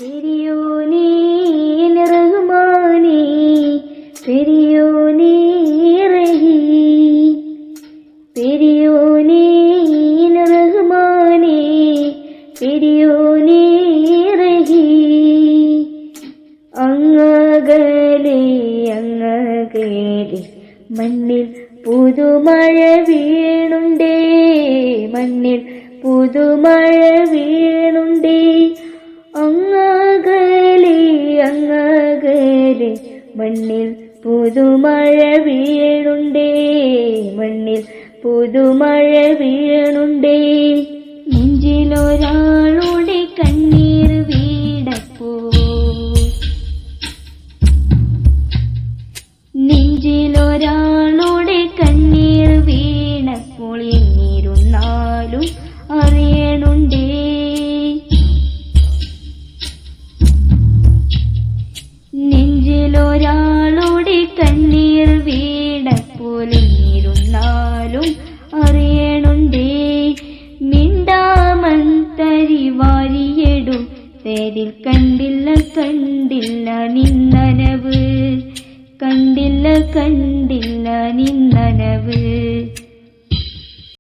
പെരിയോനേ റഹ്മാനേ പെരിയോനേ റഹീം പെരിയോനേ റഹ്മാനേ പെരിയോനേ റഹീം അങ്ങകലെ മണ്ണിൽ പുതുമഴ വീണുണ്ടേ മണ്ണിൽ പുതുമഴ വീണുണ്ടേ അങ്ങകലെ മണ്ണിൽ പുതുമഴ വീണുണ്ടേ മണ്ണിൽ പുതുമഴ വീണുണ്ടേ നെഞ്ചിലൊരാളുടെ കണ്ണീർ വീണപ്പോ നെഞ്ചിലൊരാളുടെ കണ്ണീർ വീണപ്പോൾ എന്നിരുന്നാലും അറിയണുണ്ടേ നെഞ്ചിലൊരാളുടെ കണ്ണീർ വീണപ്പോൾ എന്നിരുന്നാലും അറിയണുണ്ടേ മിണ്ടാമന്തരി വാരിയെടും തേരിൽ കണ്ടില്ല നിന്നനവ് കണ്ടില്ല നിന്നനവ്